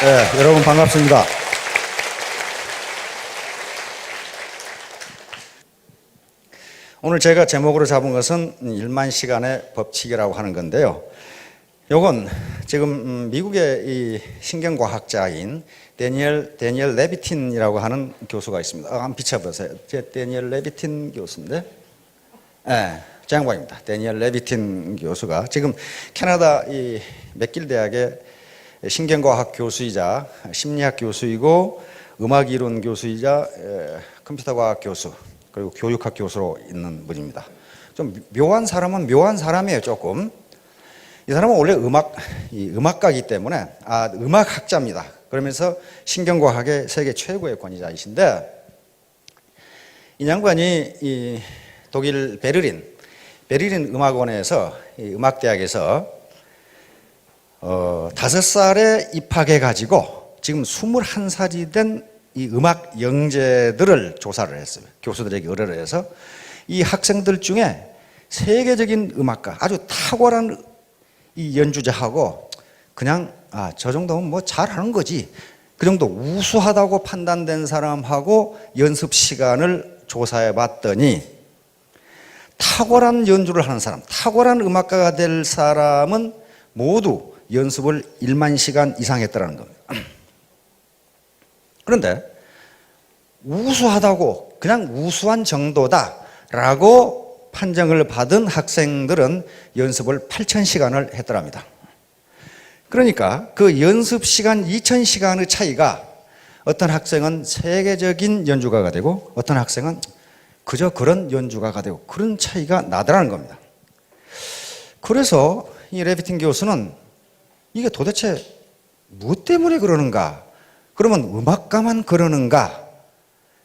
네, 여러분 반갑습니다. 오늘 제가 제목으로 잡은 것은 1만 시간의 법칙이라고 하는 건데요. 요건 지금 미국의 이 신경과학자인 데니엘 레비틴이라고 하는 교수가 있습니다. 한번 비춰보세요. 데니엘 레비틴 교수인데, 네, 제 양반입니다. 데니엘 레비틴 교수가 지금 캐나다 이 맥길 대학의 신경과학 교수이자 심리학 교수이고 음악이론 교수이자 컴퓨터과학 교수 그리고 교육학 교수로 있는 분입니다. 좀 묘한 사람은 묘한 사람이에요. 조금 이 사람은 원래 음악가이기 때문에 음악학자입니다. 그러면서 신경과학의 세계 최고의 권위자이신데, 이 양반이 이 독일 베를린 음악원에서 음악대학에서 5살에 입학해가지고 지금 21살이 된 이 음악 영재들을 조사를 했어요. 교수들에게 의뢰를 해서 이 학생들 중에 세계적인 음악가, 아주 탁월한 이 연주자하고 그냥 저 정도면 뭐 잘하는 거지, 그 정도 우수하다고 판단된 사람하고 연습 시간을 조사해 봤더니 탁월한 연주를 하는 사람, 탁월한 음악가가 될 사람은 모두 연습을 1만 시간 이상 했더라는 겁니다. 그런데 우수하다고, 그냥 우수한 정도다라고 판정을 받은 학생들은 연습을 8,000시간을 했더랍니다. 그러니까 그 연습 시간 2,000시간의 차이가 어떤 학생은 세계적인 연주가가 되고 어떤 학생은 그저 그런 연주가가 되고, 그런 차이가 나더라는 겁니다. 그래서 이 레비틴 교수는 이게 도대체 무엇 때문에 그러는가? 그러면 음악가만 그러는가?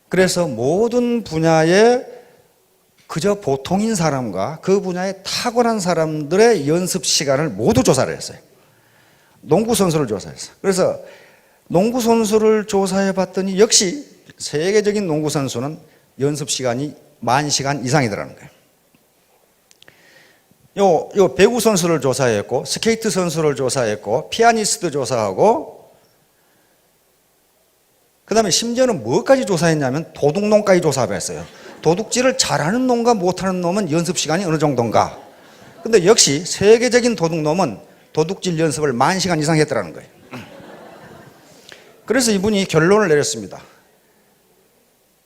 그래서 모든 분야에 그저 보통인 사람과 그 분야에 탁월한 사람들의 연습 시간을 모두 조사를 했어요. 농구 선수를 조사했어요. 그래서 농구 선수를 조사해 봤더니 역시 세계적인 농구 선수는 연습 시간이 10,000시간 이상이더라는 거예요. 요 배구 선수를 조사했고, 스케이트 선수를 조사했고, 피아니스트 조사하고, 그 다음에 심지어는 뭐까지 조사했냐면 도둑놈까지 조사했어요. 도둑질을 잘하는 놈과 못하는 놈은 연습 시간이 어느 정도인가. 근데 역시 세계적인 도둑놈은 도둑질 연습을 10,000시간 이상 했더라는 거예요. 그래서 이분이 결론을 내렸습니다.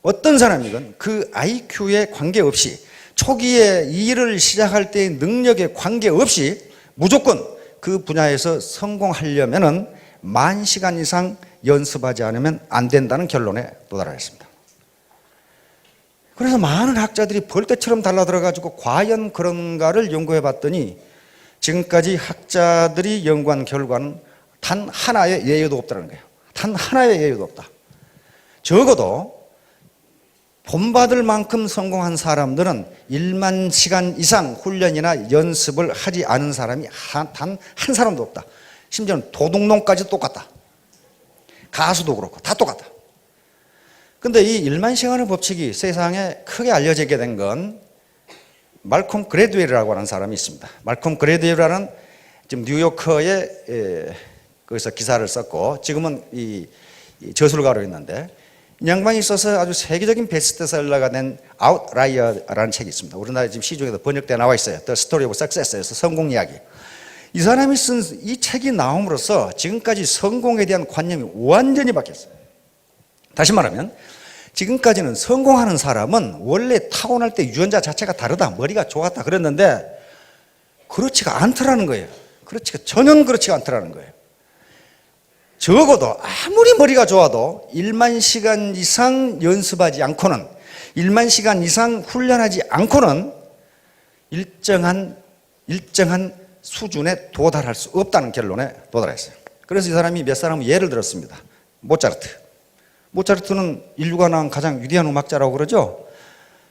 어떤 사람이든 그 IQ에 관계없이, 초기에 일을 시작할 때의 능력에 관계없이 무조건 그 분야에서 성공하려면은 10,000시간 이상 연습하지 않으면 안 된다는 결론에 도달했습니다. 그래서 많은 학자들이 벌떼처럼 달라들어가지고 과연 그런가를 연구해 봤더니 지금까지 학자들이 연구한 결과는 단 하나의 예외도 없다는 거예요. 단 하나의 예외도 없다. 적어도 본받을 만큼 성공한 사람들은 1만 시간 이상 훈련이나 연습을 하지 않은 사람이 단 한 사람도 없다. 심지어는 도둑놈까지 똑같다. 가수도 그렇고 다 똑같다. 근데 이 1만 시간의 법칙이 세상에 크게 알려지게 된 건 말콤 그래드웰이라고 하는 사람이 있습니다. 말콤 그래드웰이라는 지금 뉴요커에 거기서 기사를 썼고 지금은 이 저술가로 있는데, 이 양반이 써서 아주 세계적인 베스트셀러가 된 아웃라이어라는 책이 있습니다. 우리나라 지금 시중에도 번역돼 나와 있어요. The Story of Success에서 성공 이야기. 이 사람이 쓴 이 책이 나옴으로써 지금까지 성공에 대한 관념이 완전히 바뀌었어요. 다시 말하면 지금까지는 성공하는 사람은 원래 타고날 때 유전자 자체가 다르다, 머리가 좋았다 그랬는데 그렇지가 않더라는 거예요. 전혀 그렇지가 않더라는 거예요. 적어도 아무리 머리가 좋아도 1만 시간 이상 연습하지 않고는, 1만 시간 이상 훈련하지 않고는 일정한 수준에 도달할 수 없다는 결론에 도달했어요. 그래서 이 사람이 몇 사람은 예를 들었습니다. 모차르트는 인류가 낳은 가장 위대한 음악자라고 그러죠.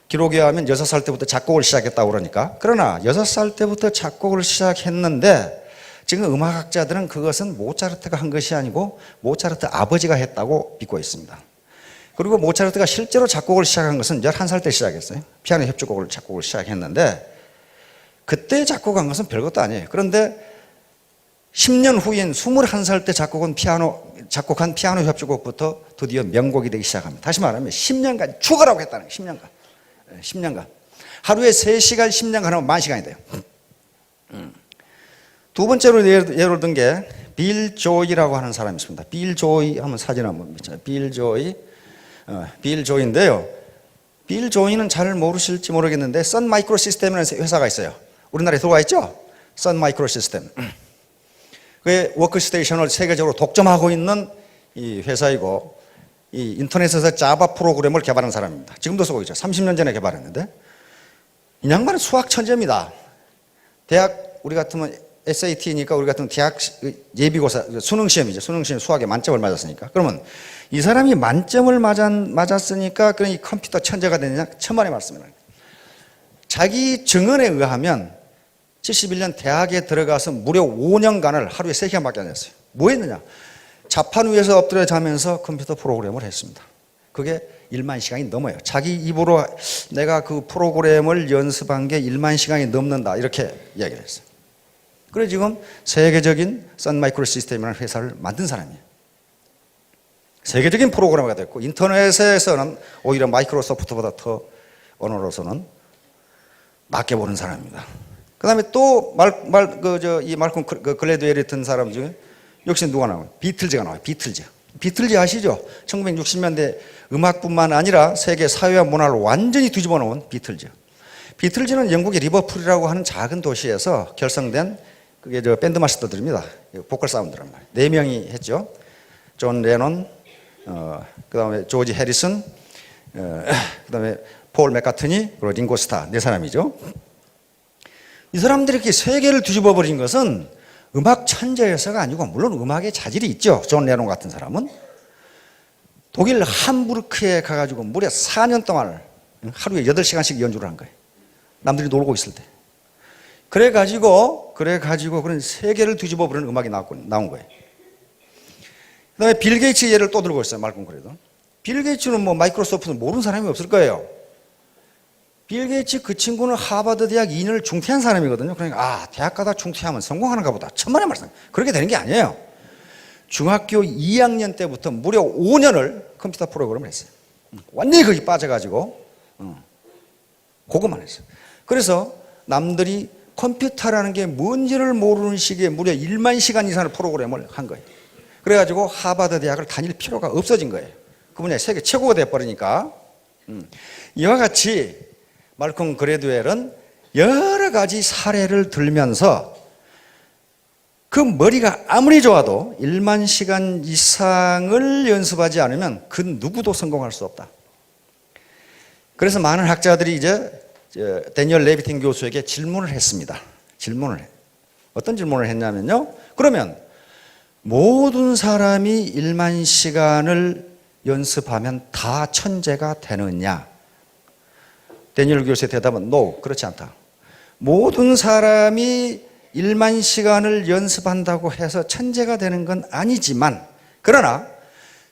기록에 의하면 6살 때부터 작곡을 시작했다고 그러니까. 그러나 6살 때부터 작곡을 시작했는데 지금 음악학자들은 그것은 모차르트가 한 것이 아니고 모차르트 아버지가 했다고 믿고 있습니다. 그리고 모차르트가 실제로 작곡을 시작한 것은 11살 때 시작했어요. 피아노 협주곡을 작곡을 시작했는데 그때 작곡한 것은 별것도 아니에요. 그런데 10년 후인 21살 때 작곡한 피아노 작곡한 피아노 협주곡부터 드디어 명곡이 되기 시작합니다. 다시 말하면 10년간 죽으라고 했다는 거예요. 10년간. 10년간. 하루에 3시간 10년간 하면 10,000시간이 돼요. 두 번째로 예를 든 게 빌 조이라고 하는 사람이 있습니다. 빌 조이 하면 사진 한번 비춰요. 빌 조이. 빌 조이인데요. 빌 조이는 잘 모르실지 모르겠는데 선 마이크로 시스템이라는 회사가 있어요. 우리나라에 들어와 있죠? 선 마이크로 시스템. 그게 워크스테이션을 세계적으로 독점하고 있는 이 회사이고 이 인터넷에서 자바 프로그램을 개발한 사람입니다. 지금도 쓰고 있죠. 30년 전에 개발했는데 이 양반은 수학 천재입니다. 대학 우리 같으면 SAT니까 우리 같은 대학 예비고사 수능 시험이죠. 수능 시험 수학에 만점을 맞았으니까. 그러면 이 사람이 만점을 맞았으니까 그런 이 컴퓨터 천재가 되느냐? 천만의 말씀이에요. 자기 증언에 의하면 71년 대학에 들어가서 무려 5년간을 하루에 3시간밖에 안 했어요. 뭐 했느냐? 자판 위에서 엎드려 자면서 컴퓨터 프로그램을 했습니다. 그게 1만 시간이 넘어요. 자기 입으로 내가 그 프로그램을 연습한 게 1만 시간이 넘는다 이렇게 이야기를 했어요. 그래 지금 세계적인 선 마이크로 시스템이라는 회사를 만든 사람이에요. 세계적인 프로그래머가 됐고 인터넷에서는 오히려 마이크로소프트보다 더 언어로서는 낮게 보는 사람입니다. 그 다음에 또 이 말콤 글래드웰이 같은 사람 중에 역시 누가 나와요? 비틀즈가 나와요. 비틀즈 아시죠? 1960년대 음악뿐만 아니라 세계 사회와 문화를 완전히 뒤집어 놓은 비틀즈. 비틀즈는 영국의 리버풀이라고 하는 작은 도시에서 결성된 그게 밴드 마스터들입니다. 보컬 사운드란 말이에요. 4명이 했죠. 존 레논, 그 다음에 조지 해리슨, 그 다음에 폴 맥카트니, 그리고 링고 스타 4사람이죠. 이 사람들이 이렇게 세계를 뒤집어 버린 것은 음악 천재여서가 아니고 물론 음악에 자질이 있죠. 존 레논 같은 사람은 독일 함부르크에 가가지고 무려 4년 동안 하루에 8시간씩 연주를 한 거예요. 남들이 놀고 있을 때. 그래가지고 그런 세계를 뒤집어 버리는 음악이 나온 거예요. 그 다음에 빌 게이츠 예를 또 들고 있어요. 말끔 그래도. 빌 게이츠는 뭐 마이크로소프트는 모르는 사람이 없을 거예요. 빌 게이츠 그 친구는 하버드 대학 2년을 중퇴한 사람이거든요. 그러니까 대학 가다 중퇴하면 성공하는가 보다. 천만의 말씀. 그렇게 되는 게 아니에요. 중학교 2학년 때부터 무려 5년을 컴퓨터 프로그램을 했어요. 완전히 거기 빠져가지고 그것만 했어요. 그래서 남들이 컴퓨터라는 게 뭔지를 모르는 시기에 무려 1만 시간 이상의 프로그램을 한 거예요. 그래가지고 하버드 대학을 다닐 필요가 없어진 거예요. 그 분야에 세계 최고가 돼버리니까. 이와 같이 말콤 그래드웰은 여러 가지 사례를 들면서 그 머리가 아무리 좋아도 1만 시간 이상을 연습하지 않으면 그 누구도 성공할 수 없다. 그래서 많은 학자들이 이제 데니얼 레비틴 교수에게 질문을 했습니다. 어떤 질문을 했냐면요. 그러면 모든 사람이 1만 시간을 연습하면 다 천재가 되느냐? 데니얼 교수의 대답은 no, 그렇지 않다. 모든 사람이 1만 시간을 연습한다고 해서 천재가 되는 건 아니지만 그러나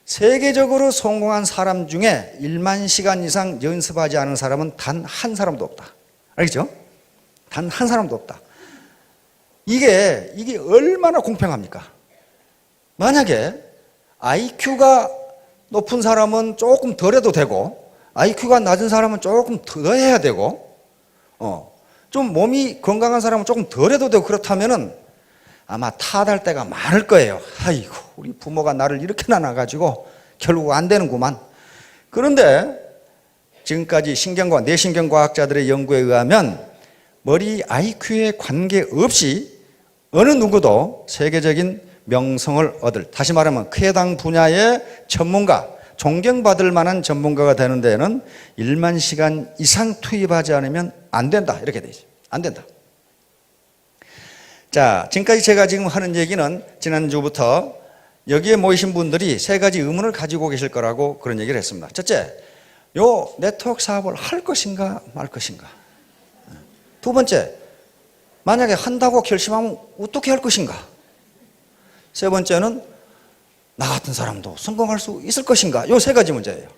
세계적으로 성공한 사람 중에 1만 시간 이상 연습하지 않은 사람은 단 한 사람도 없다. 알겠죠? 단 한 사람도 없다. 이게 얼마나 공평합니까? 만약에 IQ가 높은 사람은 조금 덜 해도 되고 IQ가 낮은 사람은 조금 더 해야 되고 좀 몸이 건강한 사람은 조금 덜 해도 되고 그렇다면은 아마 탓할 때가 많을 거예요. 아이고 우리 부모가 나를 이렇게 나눠가지고 결국 안 되는구만. 그런데 지금까지 뇌신경과학자들의 연구에 의하면 머리 IQ에 관계없이 어느 누구도 세계적인 명성을 얻을, 다시 말하면 해당 분야의 전문가, 존경받을 만한 전문가가 되는 데에는 1만 시간 이상 투입하지 않으면 안 된다. 이렇게 되죠. 안 된다. 자, 지금까지 제가 지금 하는 얘기는 지난주부터 여기에 모이신 분들이 3가지 의문을 가지고 계실 거라고 그런 얘기를 했습니다. 첫째, 요 네트워크 사업을 할 것인가 말 것인가. 두 번째, 만약에 한다고 결심하면 어떻게 할 것인가. 세 번째는 나 같은 사람도 성공할 수 있을 것인가. 요 3가지 문제예요.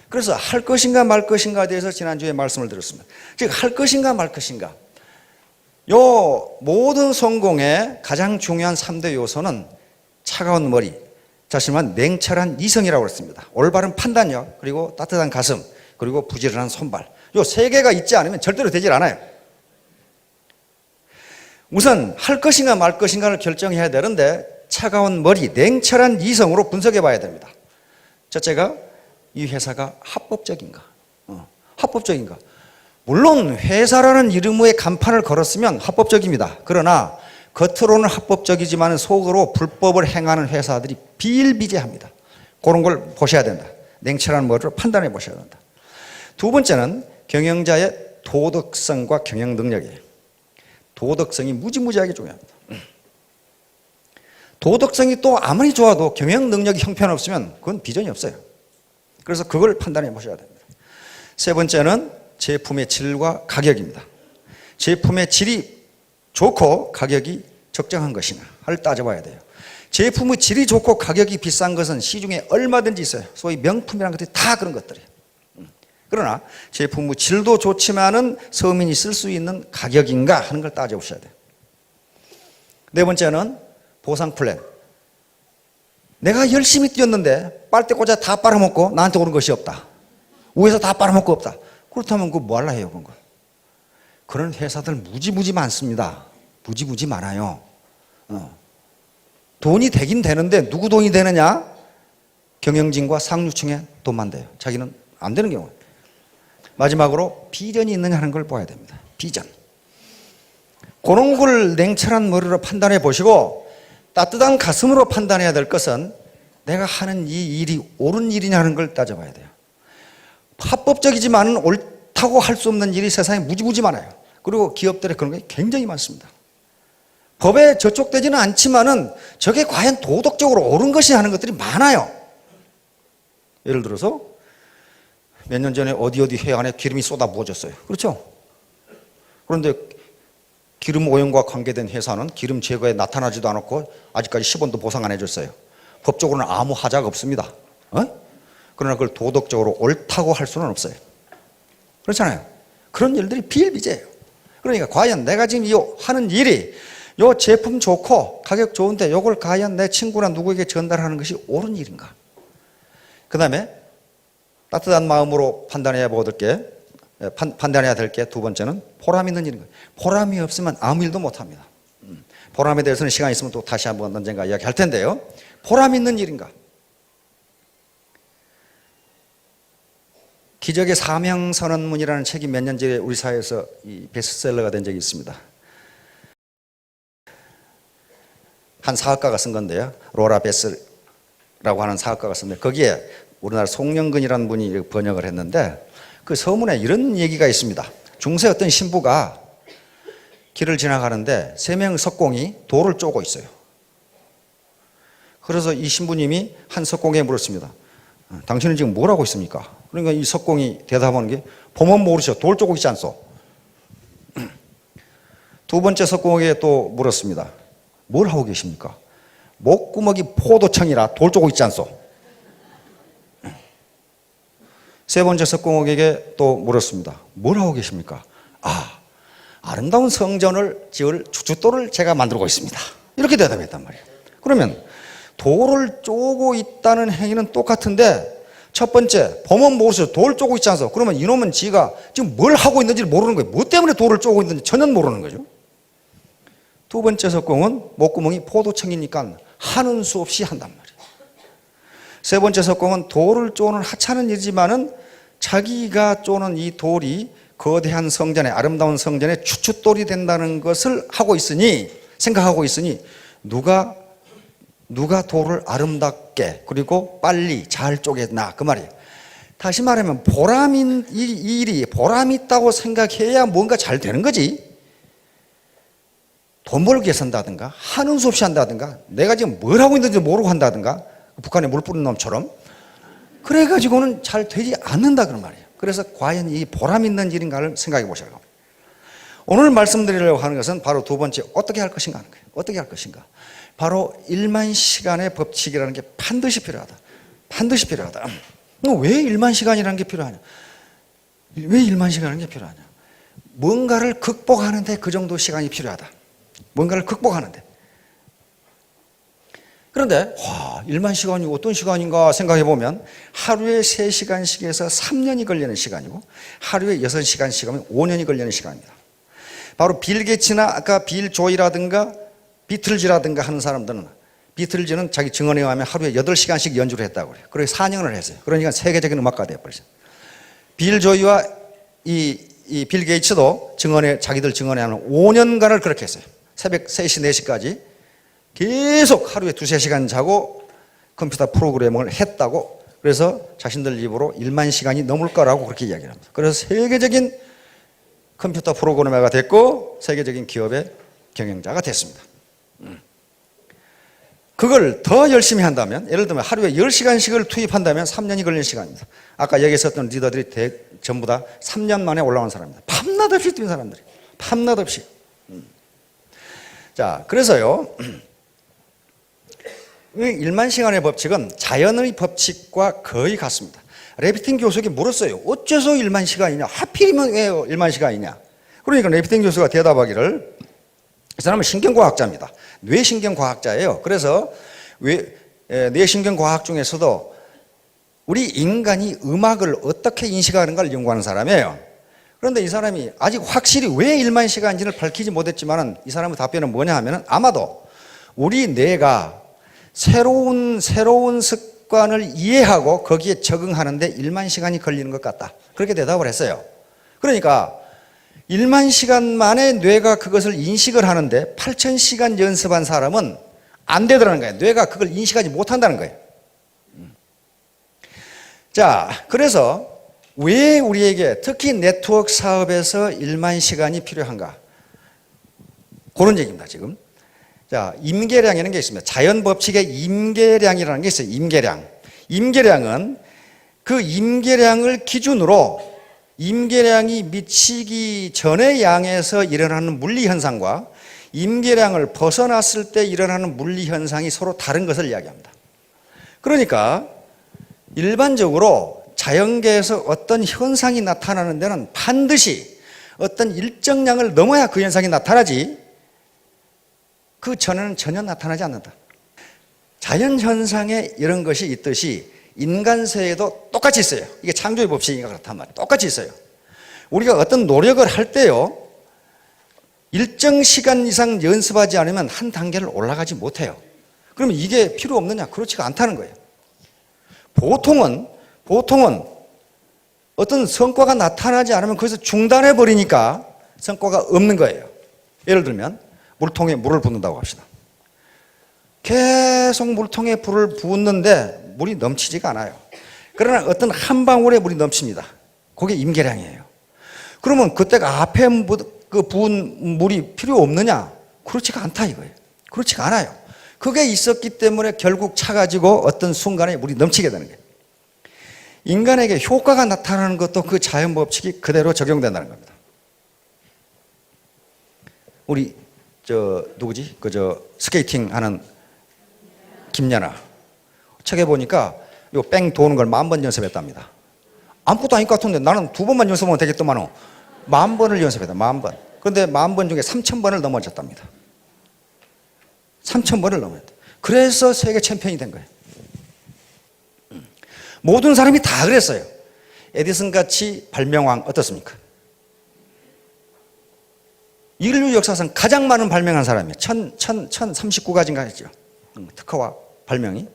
그래서 할 것인가 말 것인가에 대해서 지난주에 말씀을 드렸습니다. 즉 할 것인가 말 것인가. 요 모든 성공의 가장 중요한 3대 요소는 차가운 머리. 다시만 냉철한 이성이라고 그랬습니다. 올바른 판단력, 그리고 따뜻한 가슴, 그리고 부지런한 손발. 요 세 개가 있지 않으면 절대로 되질 않아요. 우선 할 것인가 말 것인가를 결정해야 되는데 차가운 머리, 냉철한 이성으로 분석해 봐야 됩니다. 첫째가 이 회사가 합법적인가? 합법적인가? 물론 회사라는 이름의 간판을 걸었으면 합법적입니다. 그러나 겉으로는 합법적이지만 속으로 불법을 행하는 회사들이 비일비재합니다. 그런 걸 보셔야 된다. 냉철한 머리로 판단해 보셔야 된다. 두 번째는 경영자의 도덕성과 경영 능력이에요. 도덕성이 무지무지하게 중요합니다. 도덕성이 또 아무리 좋아도 경영 능력이 형편없으면 그건 비전이 없어요. 그래서 그걸 판단해 보셔야 됩니다. 세 번째는 제품의 질과 가격입니다. 제품의 질이 좋고 가격이 적정한 것이냐를 따져봐야 돼요. 제품의 질이 좋고 가격이 비싼 것은 시중에 얼마든지 있어요. 소위 명품이라는 것들이 다 그런 것들이에요. 그러나 제품의 질도 좋지만은 서민이 쓸 수 있는 가격인가 하는 걸 따져보셔야 돼요. 네 번째는 보상 플랜. 내가 열심히 뛰었는데 빨대 꽂아 다 빨아먹고 나한테 오는 것이 없다. 위에서 다 빨아먹고 없다. 그렇다면 그거 뭐 할라 해요, 그런 걸. 그런 회사들 무지무지 많습니다. 무지무지 많아요. 돈이 되긴 되는데 누구 돈이 되느냐? 경영진과 상류층의 돈만 돼요. 자기는 안 되는 경우. 마지막으로 비전이 있느냐 하는 걸 봐야 됩니다. 비전. 그런 걸 냉철한 머리로 판단해 보시고 따뜻한 가슴으로 판단해야 될 것은 내가 하는 이 일이 옳은 일이냐 하는 걸 따져봐야 돼요. 합법적이지만 옳다고 할 수 없는 일이 세상에 무지무지 많아요. 그리고 기업들에 그런 게 굉장히 많습니다. 법에 저촉되지는 않지만은 저게 과연 도덕적으로 옳은 것이 하는 것들이 많아요. 예를 들어서 몇 년 전에 어디 해안에 기름이 쏟아 부어졌어요. 그렇죠? 그런데 기름 오염과 관계된 회사는 기름 제거에 나타나지도 않았고 아직까지 10원도 보상 안 해줬어요. 법적으로는 아무 하자가 없습니다. 그러나 그걸 도덕적으로 옳다고 할 수는 없어요. 그렇잖아요. 그런 일들이 비일비재해요. 그러니까 과연 내가 지금 하는 일이 요 제품 좋고 가격 좋은데 요걸 과연 내 친구나 누구에게 전달하는 것이 옳은 일인가? 그 다음에 따뜻한 마음으로 판단해야 될 게 두 번째는 보람 있는 일인 거예요. 보람이 없으면 아무 일도 못합니다. 보람에 대해서는 시간이 있으면 또 다시 한번 언젠가 이야기할 텐데요. 보람 있는 일인가? 기적의 사명선언문이라는 책이 몇 년 전에 우리 사회에서 이 베스트셀러가 된 적이 있습니다. 한 사학가가 쓴 건데요. 로라 베스라고 하는 사학가가 쓴데 거기에 우리나라 송영근이라는 분이 번역을 했는데 그 서문에 이런 얘기가 있습니다. 중세 어떤 신부가 길을 지나가는데 세 명의 석공이 돌을 쪼고 있어요. 그래서 이 신부님이 한 석공에 물었습니다. 당신은 지금 뭘 하고 있습니까? 그러니까 이 석공이 대답하는 게 보면 모르셔. 돌 쪼고 있지 않소. 두 번째 석공에게 또 물었습니다. 뭘 하고 계십니까? 목구멍이 포도청이라 돌 쪼고 있지 않소. 세 번째 석공에게 또 물었습니다. 뭘 하고 계십니까? 아름다운 성전을 지을 주춧돌을 제가 만들고 있습니다. 이렇게 대답했단 말이에요. 그러면 돌을 쪼고 있다는 행위는 똑같은데 첫 번째, 보면 모르셔. 돌 쪼고 있지 않소. 그러면 이놈은 지가 지금 뭘 하고 있는지를 모르는 거예요. 뭐 때문에 돌을 쪼고 있는지 전혀 모르는 거죠. 두 번째 석공은 목구멍이 포도청이니까 하는 수 없이 한단 말이에요. 세 번째 석공은 돌을 쪼는 하찮은 일이지만은 자기가 쪼는 이 돌이 거대한 성전에, 아름다운 성전에 주춧돌이 된다는 것을 생각하고 있으니 누가 돌을 아름답게 그리고 빨리 잘 쪼겠나 그 말이에요. 다시 말하면 이 일이 보람 있다고 생각해야 뭔가 잘 되는 거지. 돈 벌기 위해서 한다든가 하는 수 없이 한다든가 내가 지금 뭘 하고 있는지 모르고 한다든가 북한에 물 뿌린 놈처럼 그래가지고는 잘 되지 않는다 그런 말이에요. 그래서 과연 이 보람 있는 일인가를 생각해 보셔야 합니다. 오늘 말씀드리려고 하는 것은 바로 두 번째 어떻게 할 것인가 하는 거예요. 어떻게 할 것인가. 바로 1만 시간의 법칙이라는 게 반드시 필요하다. 반드시 필요하다. 왜 1만 시간이라는 게 필요하냐? 왜 1만 시간이라는 게 필요하냐? 뭔가를 극복하는데 그 정도 시간이 필요하다. 뭔가를 극복하는데. 그런데 1만 시간이 어떤 시간인가 생각해 보면 하루에 3시간씩에서 3년이 걸리는 시간이고 하루에 6시간씩 하면 5년이 걸리는 시간입니다. 바로 빌 게이츠나 아까 빌 조이라든가 비틀즈라든가 하는 사람들은, 비틀즈는 자기 증언에 의하면 하루에 8시간씩 연주를 했다고 그래요. 그래서 4년을 했어요. 그러니까 세계적인 음악가 되어버렸어요. 빌 조이와 이 빌 게이츠도 자기들 증언에 하면 5년간을 그렇게 했어요. 새벽 3시, 4시까지 계속 하루에 2-3시간 자고 컴퓨터 프로그래밍을 했다고, 그래서 자신들 입으로 1만 시간이 넘을 거라고 그렇게 이야기를 합니다. 그래서 세계적인 컴퓨터 프로그래머가 됐고 세계적인 기업의 경영자가 됐습니다. 그걸 더 열심히 한다면, 예를 들면 하루에 10시간씩을 투입한다면 3년이 걸리는 시간입니다. 아까 여기 있었던 리더들이 전부 다 3년 만에 올라온 사람입니다. 밤낮 없이 뛴 사람들이. 밤낮 없이. 자, 그래서요, 1만 시간의 법칙은 자연의 법칙과 거의 같습니다. 레비틴 교수에게 물었어요. 어째서 1만 시간이냐? 하필이면 왜 1만 시간이냐? 그러니까 레비틴 교수가 대답하기를, 이 사람은 신경과학자입니다. 뇌신경과학자예요. 그래서 뇌신경과학 중에서도 우리 인간이 음악을 어떻게 인식하는가를 연구하는 사람이에요. 그런데 이 사람이 아직 확실히 왜 1만 시간인지를 밝히지 못했지만 이 사람의 답변은 뭐냐 하면, 아마도 우리 뇌가 새로운 습관을 이해하고 거기에 적응하는데 1만 시간이 걸리는 것 같다. 그렇게 대답을 했어요. 그러니까 1만 시간 만에 뇌가 그것을 인식을 하는데 8,000시간 연습한 사람은 안 되더라는 거예요. 뇌가 그걸 인식하지 못한다는 거예요. 자, 그래서 왜 우리에게 특히 네트워크 사업에서 1만 시간이 필요한가? 그런 얘기입니다, 지금. 자, 임계량이라는 게 있습니다. 자연 법칙의 임계량이라는 게 있어요. 임계량은 그 임계량을 기준으로 임계량이 미치기 전의 양에서 일어나는 물리 현상과 임계량을 벗어났을 때 일어나는 물리 현상이 서로 다른 것을 이야기합니다. 그러니까 일반적으로 자연계에서 어떤 현상이 나타나는 데는 반드시 어떤 일정량을 넘어야 그 현상이 나타나지 그 전에는 전혀 나타나지 않는다. 자연현상에 이런 것이 있듯이 인간세에도 똑같이 있어요. 이게 창조의 법칙이니까 그렇단 말이에요. 똑같이 있어요. 우리가 어떤 노력을 할 때요, 일정 시간 이상 연습하지 않으면 한 단계를 올라가지 못해요. 그러면 이게 필요 없느냐? 그렇지가 않다는 거예요. 보통은 어떤 성과가 나타나지 않으면 거기서 중단해 버리니까 성과가 없는 거예요. 예를 들면 물통에 물을 붓는다고 합시다. 계속 물통에 불을 붓는데 물이 넘치지가 않아요. 그러나 어떤 한 방울에 물이 넘칩니다. 그게 임계량이에요. 그러면 그때가 앞에 그 부은 물이 필요 없느냐? 그렇지가 않다 이거예요. 그렇지가 않아요. 그게 있었기 때문에 결국 차가지고 어떤 순간에 물이 넘치게 되는 거예요. 인간에게 효과가 나타나는 것도 그 자연 법칙이 그대로 적용된다는 겁니다. 우리 누구지? 스케이팅 하는 김연아 책에 보니까 요 뺑 도는 걸 10,000번 연습했답니다. 아무것도 아닐 것 같은데 나는 2번만 연습하면 되겠더만은 10,000번을 연습했다. 10,000번. 그런데 10,000번 중에 3,000번을 넘어졌답니다. 3,000번을 넘어졌다. 그래서 세계 챔피언이 된 거예요. 모든 사람이 다 그랬어요. 에디슨 같이 발명왕 어떻습니까? 인류 역사상 가장 많은 발명한 사람이에요. 1039가지인가 했죠. 특허와 발명이.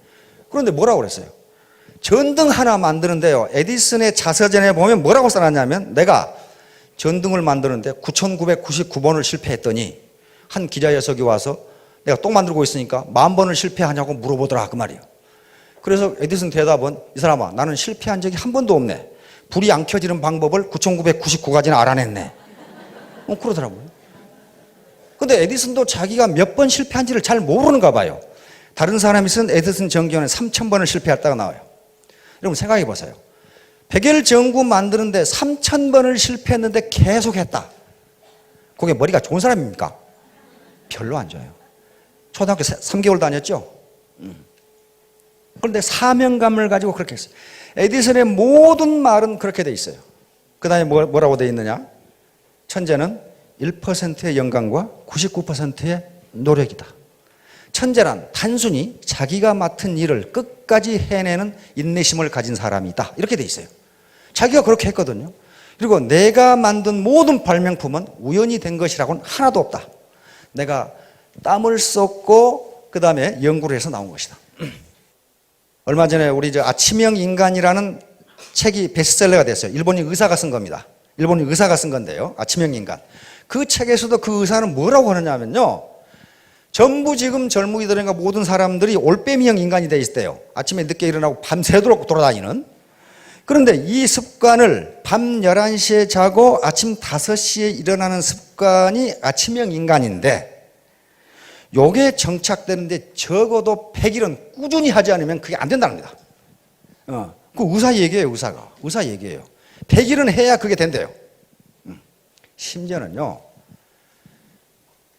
그런데 뭐라고 그랬어요? 전등 하나 만드는데요, 에디슨의 자서전에 보면 뭐라고 써놨냐면, 내가 전등을 만드는데 9,999번을 실패했더니 한 기자 녀석이 와서 내가 또 만들고 있으니까 10,000번을 실패하냐고 물어보더라 그 말이에요. 그래서 에디슨 대답은, 이 사람아, 나는 실패한 적이 한 번도 없네. 불이 안 켜지는 방법을 9,999가지나 알아냈네. 그러더라고요. 근데 에디슨도 자기가 몇 번 실패한지를 잘 모르는가 봐요. 다른 사람이 쓴 에디슨 전기원에 3,000번을 실패했다가 나와요. 여러분 생각해 보세요. 백열 전구 만드는데 3,000번을 실패했는데 계속했다. 그게 머리가 좋은 사람입니까? 별로 안 좋아요. 초등학교 3개월 다녔죠? 그런데 사명감을 가지고 그렇게 했어요. 에디슨의 모든 말은 그렇게 돼 있어요. 그 다음에 뭐라고 돼 있느냐? 천재는 1%의 영감과 99%의 노력이다. 천재란 단순히 자기가 맡은 일을 끝까지 해내는 인내심을 가진 사람이다. 이렇게 돼 있어요. 자기가 그렇게 했거든요. 그리고 내가 만든 모든 발명품은 우연히 된 것이라고는 하나도 없다. 내가 땀을 쏟고 그 다음에 연구를 해서 나온 것이다. 얼마 전에 우리 아침형 인간이라는 책이 베스트셀러가 됐어요. 일본인 의사가 쓴 겁니다. 일본인 의사가 쓴 건데요. 아침형 인간. 그 책에서도 그 의사는 뭐라고 하느냐면요. 전부 지금 젊은이들인가 모든 사람들이 올빼미형 인간이 돼 있대요. 아침에 늦게 일어나고 밤새도록 돌아다니는. 그런데 이 습관을 밤 11시에 자고 아침 5시에 일어나는 습관이 아침형 인간인데 요게 정착되는데 적어도 100일은 꾸준히 하지 않으면 그게 안 된다는 겁니다. 그 의사 얘기예요, 의사가. 의사 얘기예요. 100일은 해야 그게 된대요. 심지어는요,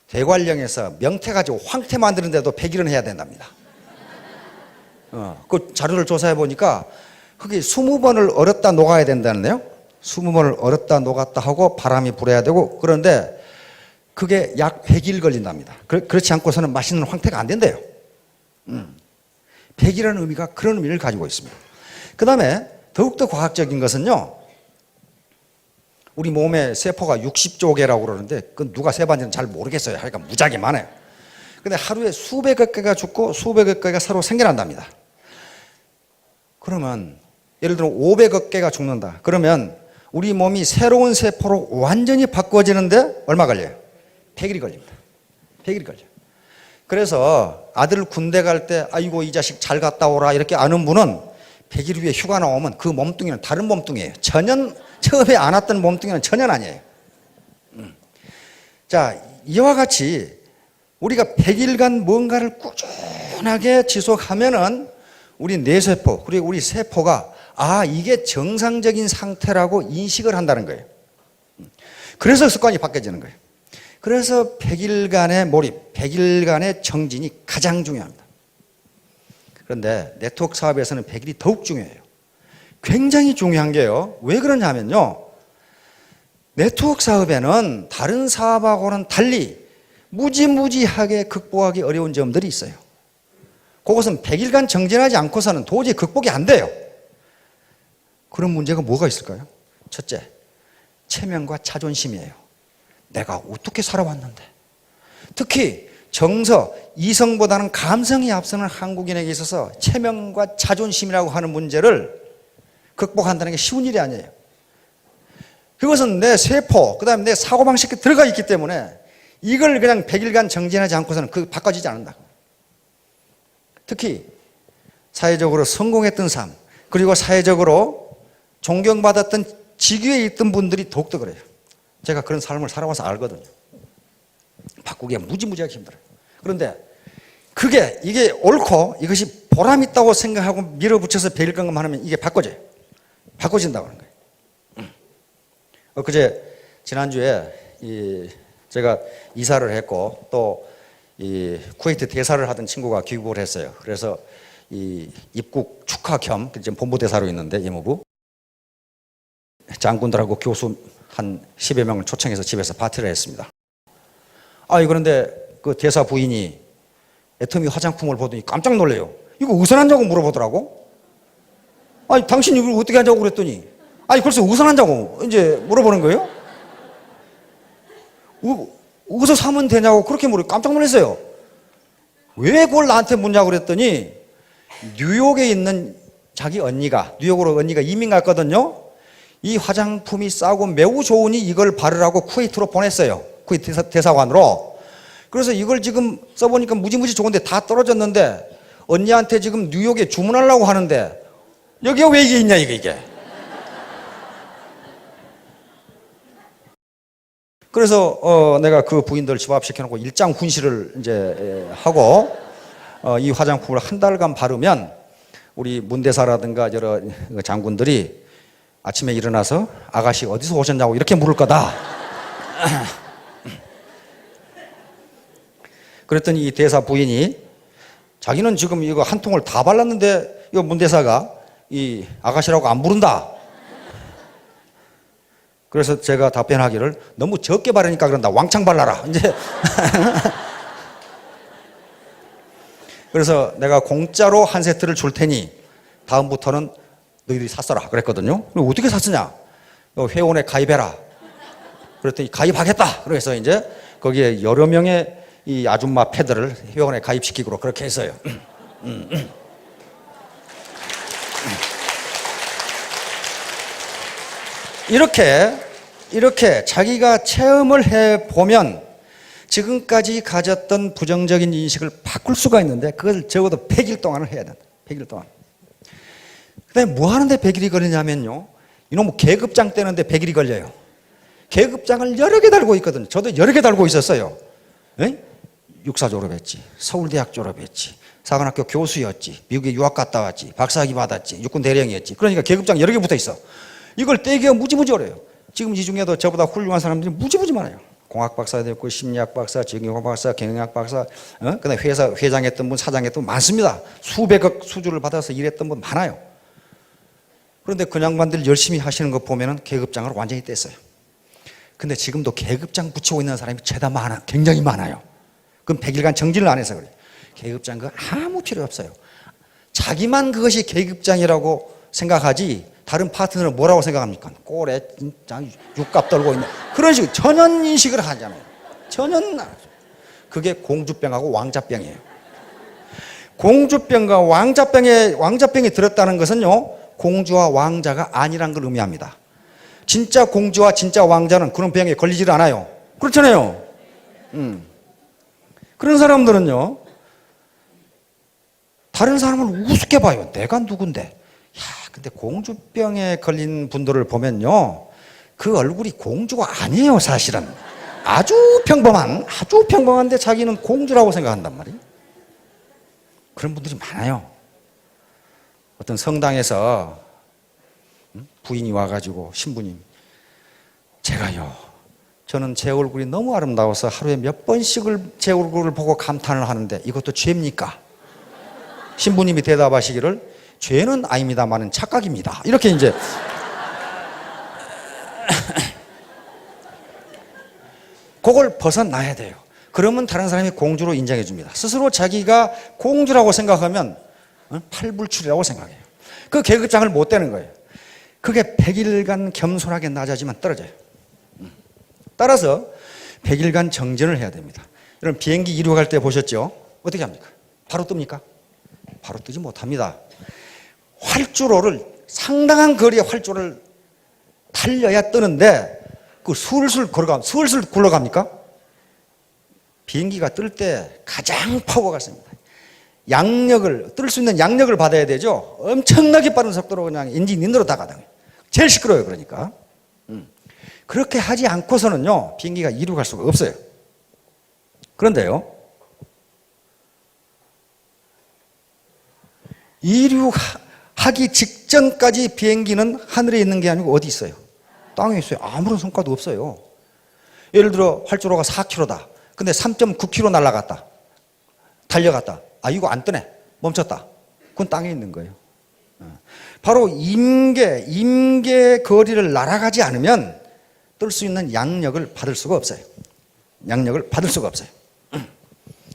대관령에서 명태 가지고 황태 만드는데도 100일은 해야 된답니다. 그 자료를 조사해 보니까 그게 20번을 얼었다 녹아야 된다는데요. 20번을 얼었다 녹았다 하고 바람이 불어야 되고 그런데 그게 약 100일 걸린답니다. 그렇지 않고서는 맛있는 황태가 안 된대요. 100이라는 의미가 그런 의미를 가지고 있습니다. 그 다음에 더욱더 과학적인 것은요. 우리 몸의 세포가 60조 개라고 그러는데 그건 누가 세봤는지는 잘 모르겠어요. 하여간 무지하게 많아요. 근데 하루에 수백여 개가 죽고 수백여 개가 새로 생겨난답니다. 그러면 예를 들어 500여 개가 죽는다. 그러면 우리 몸이 새로운 세포로 완전히 바꿔지는데 얼마 걸려요? 100일이 걸립니다. 100일이 걸려요. 그래서 아들 군대 갈 때 아이고 이 자식 잘 갔다 오라 이렇게 아는 분은 100일 후에 휴가 나오면 그 몸뚱이는 다른 몸뚱이에요. 전혀 처음에 안 왔던 몸뚱이는 전혀 아니에요. 자, 이와 같이 우리가 100일간 뭔가를 꾸준하게 지속하면은 우리 뇌세포 그리고 우리 세포가 이게 정상적인 상태라고 인식을 한다는 거예요. 그래서 습관이 바뀌어지는 거예요. 그래서 100일간의 몰입, 100일간의 정진이 가장 중요합니다. 그런데 네트워크 사업에서는 100일이 더욱 중요해요. 굉장히 중요한 게요. 왜 그러냐면요. 네트워크 사업에는 다른 사업하고는 달리 무지무지하게 극복하기 어려운 점들이 있어요. 그것은 100일간 정진하지 않고서는 도저히 극복이 안 돼요. 그런 문제가 뭐가 있을까요? 첫째, 체면과 자존심이에요. 내가 어떻게 살아왔는데. 특히 정서, 이성보다는 감성이 앞서는 한국인에게 있어서 체면과 자존심이라고 하는 문제를 극복한다는 게 쉬운 일이 아니에요. 그것은 내 세포, 그 다음에 내 사고방식에 들어가 있기 때문에 이걸 그냥 100일간 정진하지 않고서는 바꿔지지 않는다. 특히 사회적으로 성공했던 삶, 그리고 사회적으로 존경받았던 직위에 있던 분들이 더욱더 그래요. 제가 그런 삶을 살아와서 알거든요. 바꾸기가 무지무지하게 힘들어요. 그런데 이게 옳고 이것이 보람 있다고 생각하고 밀어붙여서 100일간만 하면 이게 바꿔져요. 바꿔진다고 하는 거예요. 엊그제 지난주에 제가 이사를 했고 또 쿠웨이트 대사를 하던 친구가 귀국을 했어요. 그래서 입국 축하 겸 지금 본부대사로 있는데 이모부 장군들하고 교수 한 10여 명을 초청해서 집에서 파티를 했습니다. 그런데 그 대사 부인이 애터미 화장품을 보더니 깜짝 놀래요. 이거 어디서 났냐고 물어보더라고. 당신 이걸 어떻게 하냐고 그랬더니 글쎄 어디서 났냐고 이제 물어보는 거예요. 어디서 사면 되냐고 그렇게 물어 깜짝 놀랐어요. 왜 그걸 나한테 묻냐고 그랬더니 뉴욕에 있는 자기 뉴욕으로 언니가 이민 갔거든요. 이 화장품이 싸고 매우 좋으니 이걸 바르라고 쿠웨이트로 보냈어요. 쿠웨이트 대사관으로. 그래서 이걸 지금 써보니까 무지무지 좋은데 다 떨어졌는데 언니한테 지금 뉴욕에 주문하려고 하는데 여기가 왜 이게 있냐 이게. 그래서 내가 그 부인들 집합시켜놓고 일장 훈시를 이제 하고 이 화장품을 한 달간 바르면 우리 문대사라든가 여러 장군들이 아침에 일어나서 아가씨 어디서 오셨냐고 이렇게 물을 거다. 그랬더니 이 대사 부인이 자기는 지금 이거 한 통을 다 발랐는데 이 문대사가 이 아가씨라고 안 부른다. 그래서 제가 답변하기를 너무 적게 바르니까 그런다. 왕창 발라라. 이제 그래서 내가 공짜로 한 세트를 줄 테니 다음부터는 너희들이 샀어라 그랬거든요. 어떻게 샀으냐? 회원에 가입해라. 그랬더니 가입하겠다. 그래서 이제 거기에 여러 명의 이 아줌마 패들을 회원에 가입시키고 그렇게 했어요. 이렇게 자기가 체험을 해보면 지금까지 가졌던 부정적인 인식을 바꿀 수가 있는데 그걸 적어도 100일 동안을 해야 된다. 100일 동안. 그 다음에 뭐 하는데 100일이 걸리냐면요. 이놈 계급장 떼는데 100일이 걸려요. 계급장을 여러 개 달고 있거든요. 저도 여러 개 달고 있었어요. 에? 육사 졸업했지. 서울대학 졸업했지. 사관학교 교수였지. 미국에 유학 갔다 왔지. 박사학위 받았지. 육군 대령이었지. 그러니까 계급장 여러 개 붙어 있어. 이걸 떼기가 무지무지 어려워요. 지금 이 중에도 저보다 훌륭한 사람들이 무지무지 많아요. 공학 박사도 있고 심리학 박사, 정형학 박사, 경영학 박사, 그다음에 회사 회장했던 분, 사장했던 분 많습니다. 수백억 수주를 받아서 일했던 분 많아요. 그런데 그 양반들 열심히 하시는 거 보면은 계급장을 완전히 뗐어요. 근데 지금도 계급장 붙이고 있는 사람이 죄다 많아, 굉장히 많아요. 그럼 100일간 정진을 안 해서 그래요. 계급장 그거 아무 필요 없어요. 자기만 그것이 계급장이라고 생각하지 다른 파트너는 뭐라고 생각합니까? 꼴에 진짜 육갑 떨고 있는 그런 식으로 전혀 인식을 하잖아요. 전혀 안 하죠. 그게 공주병하고 왕자병이에요. 공주병과 왕자병이 들었다는 것은요, 공주와 왕자가 아니란 걸 의미합니다. 진짜 공주와 진짜 왕자는 그런 병에 걸리질 않아요. 그렇잖아요. 그런 사람들은요, 다른 사람을 우습게 봐요. 내가 누군데? 야, 근데 공주병에 걸린 분들을 보면요, 그 얼굴이 공주가 아니에요, 사실은. 아주 평범한데 자기는 공주라고 생각한단 말이에요. 그런 분들이 많아요. 어떤 성당에서 부인이 와가지고 신부님, 저는 제 얼굴이 너무 아름다워서 하루에 몇 번씩을 제 얼굴을 보고 감탄을 하는데 이것도 죄입니까? 신부님이 대답하시기를 죄는 아닙니다만은 착각입니다. 이렇게 이제 그걸 벗어나야 돼요. 그러면 다른 사람이 공주로 인정해 줍니다. 스스로 자기가 공주라고 생각하면 팔불출이라고 생각해요. 그 계급장을 못 떼는 거예요. 그게 100일간 겸손하게 낮아지면 떨어져요. 따라서 100일간 정진을 해야 됩니다. 여러분 비행기 이륙할 때 보셨죠? 어떻게 합니까? 바로 뜹니까? 바로 뜨지 못합니다. 활주로를 상당한 거리의 활주로를 달려야 뜨는데 그 슬슬 굴러갑니까? 비행기가 뜰 때 가장 파워가 셉니다. 뜰 수 있는 양력을 받아야 되죠. 엄청나게 빠른 속도로 그냥 엔진 인으로 다가다녀요. 제일 시끄러워요, 그러니까. 그렇게 하지 않고서는요, 비행기가 이륙할 수가 없어요. 그런데요, 이륙하기 직전까지 비행기는 하늘에 있는 게 아니고 어디 있어요? 땅에 있어요. 아무런 성과도 없어요. 예를 들어 활주로가 4km다. 근데 3.9km 날아갔다. 달려갔다. 아, 이거 안 뜨네. 멈췄다. 그건 땅에 있는 거예요. 바로 임계 거리를 날아가지 않으면 뜰 수 있는 양력을 받을 수가 없어요. 양력을 받을 수가 없어요.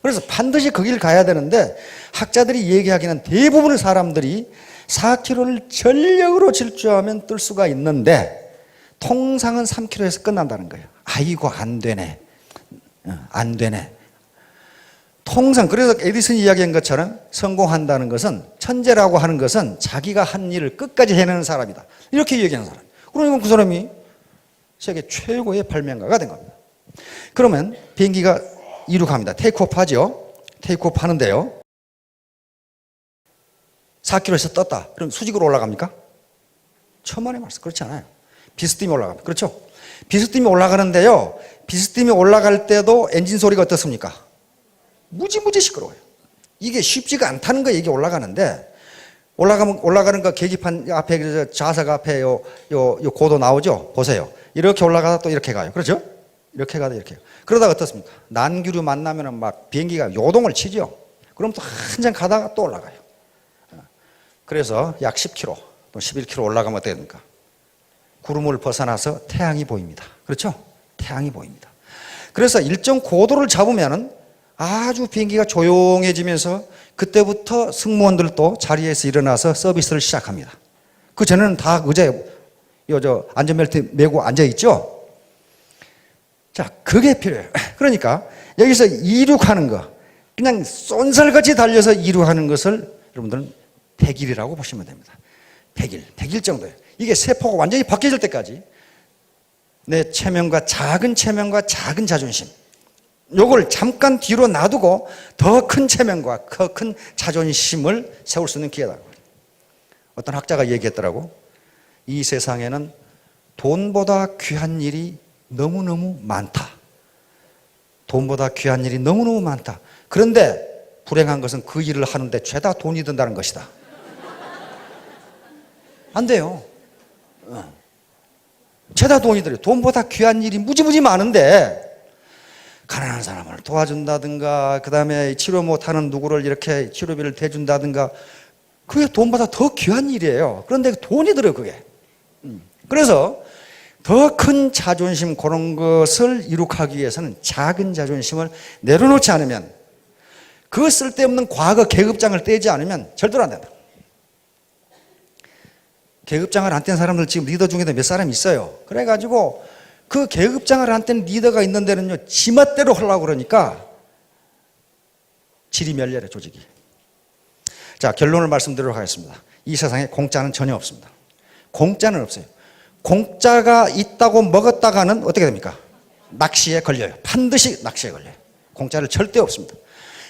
그래서 반드시 거길 가야 되는데 학자들이 얘기하기는 대부분의 사람들이 4km를 전력으로 질주하면 뜰 수가 있는데 통상은 3km에서 끝난다는 거예요. 아이고 안 되네. 통상 그래서 에디슨이 이야기한 것처럼 성공한다는 것은 천재라고 하는 것은 자기가 한 일을 끝까지 해내는 사람이다. 이렇게 얘기하는 사람. 그러니까 그 사람이 세계 최고의 발명가가 된 겁니다. 그러면 비행기가 이륙합니다. 테이크오프 하죠. 테이크오프 하는데요. 4km에서 떴다. 그럼 수직으로 올라갑니까? 천만의 말씀. 그렇지 않아요. 비스듬히 올라갑니다. 그렇죠? 비스듬히 올라가는데요. 비스듬히 올라갈 때도 엔진 소리가 어떻습니까? 무지무지 시끄러워요. 이게 쉽지가 않다는 거예요. 이게 올라가는데 올라가는 거 계기판 앞에 좌석 앞에 요 고도 나오죠? 보세요. 이렇게 올라가다 또 이렇게 가요. 그렇죠? 이렇게 가다 이렇게. 그러다가 어떻습니까? 난기류 만나면은 막 비행기가 요동을 치죠. 그럼 또 한참 가다가 또 올라가요. 그래서 약 10km 또 11km 올라가면 어떻게 됩니까? 구름을 벗어나서 태양이 보입니다. 그렇죠? 태양이 보입니다. 그래서 일정 고도를 잡으면은 아주 비행기가 조용해지면서 그때부터 승무원들도 자리에서 일어나서 서비스를 시작합니다. 그 전에는 다 의자에 안전벨트 메고 앉아있죠? 자, 그게 필요해요. 그러니까 여기서 이륙하는 거, 그냥 쏜살같이 달려서 이륙하는 것을 여러분들은 100일이라고 보시면 됩니다. 100일 정도예요. 이게 세포가 완전히 바뀌어질 때까지 내 작은 체면과 작은 자존심, 요걸 잠깐 뒤로 놔두고 더 큰 체면과 더 큰 자존심을 세울 수 있는 기회다. 어떤 학자가 얘기했더라고. 이 세상에는 돈보다 귀한 일이 너무너무 많다. 돈보다 귀한 일이 너무너무 많다. 그런데 불행한 것은 그 일을 하는데 죄다 돈이 든다는 것이다. 안 돼요. 죄다 돈이 들어요. 돈보다 귀한 일이 무지무지 많은데 가난한 사람을 도와준다든가, 그 다음에 치료 못하는 누구를 이렇게 치료비를 대준다든가, 그게 돈보다 더 귀한 일이에요. 그런데 돈이 들어요, 그게. 그래서 더 큰 자존심, 그런 것을 이룩하기 위해서는 작은 자존심을 내려놓지 않으면, 그 쓸데없는 과거 계급장을 떼지 않으면 절대로 안 된다. 계급장을 안 뗀 사람들 지금 리더 중에도 몇 사람 있어요. 그래가지고 그 계급장을 안 뗀 리더가 있는 데는요, 지멋대로 하려고 그러니까 질이 멸렬해, 조직이. 자, 결론을 말씀드리도록 하겠습니다. 이 세상에 공짜는 전혀 없습니다. 공짜는 없어요. 공짜가 있다고 먹었다가는 어떻게 됩니까? 낚시에 걸려요. 반드시 낚시에 걸려요. 공짜를 절대 없습니다.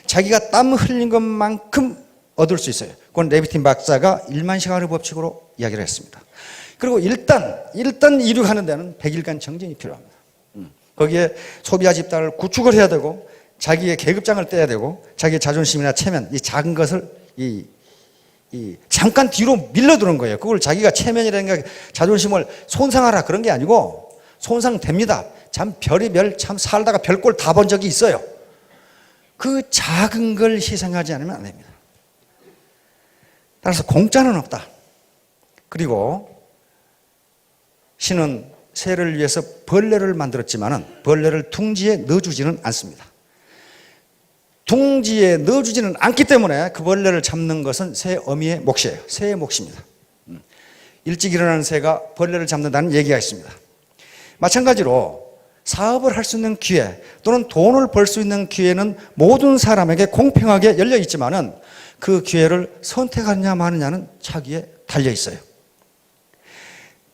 자기가 땀 흘린 것만큼 얻을 수 있어요. 그건 레비틴 박사가 1만 시간의 법칙으로 이야기를 했습니다. 그리고 일단 이륙하는 데는 100일간 정진이 필요합니다. 거기에 소비자 집단을 구축을 해야 되고, 자기의 계급장을 떼야 되고, 자기의 자존심이나 체면, 이 작은 것을 잠깐 뒤로 밀려두는 거예요. 그걸 자기가 체면이라든가 자존심을 손상하라 그런 게 아니고, 손상됩니다. 참 별의별 참 살다가 별꼴 다 본 적이 있어요. 그 작은 걸 희생하지 않으면 안 됩니다. 따라서 공짜는 없다. 그리고 신은 새를 위해서 벌레를 만들었지만은 벌레를 둥지에 넣어주지는 않습니다. 둥지에 넣어주지는 않기 때문에 그 벌레를 잡는 것은 새 어미의 몫이에요. 새의 몫입니다. 일찍 일어나는 새가 벌레를 잡는다는 얘기가 있습니다. 마찬가지로 사업을 할 수 있는 기회, 또는 돈을 벌 수 있는 기회는 모든 사람에게 공평하게 열려 있지만은 그 기회를 선택하느냐 마느냐는 자기에 달려 있어요.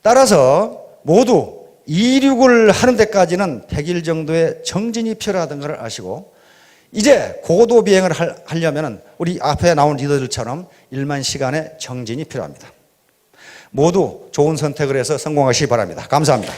따라서 모두 이륙을 하는 데까지는 100일 정도의 정진이 필요하다는 것을 아시고, 이제 고도 비행을 하려면 우리 앞에 나온 리더들처럼 1만 시간의 정진이 필요합니다. 모두 좋은 선택을 해서 성공하시기 바랍니다. 감사합니다.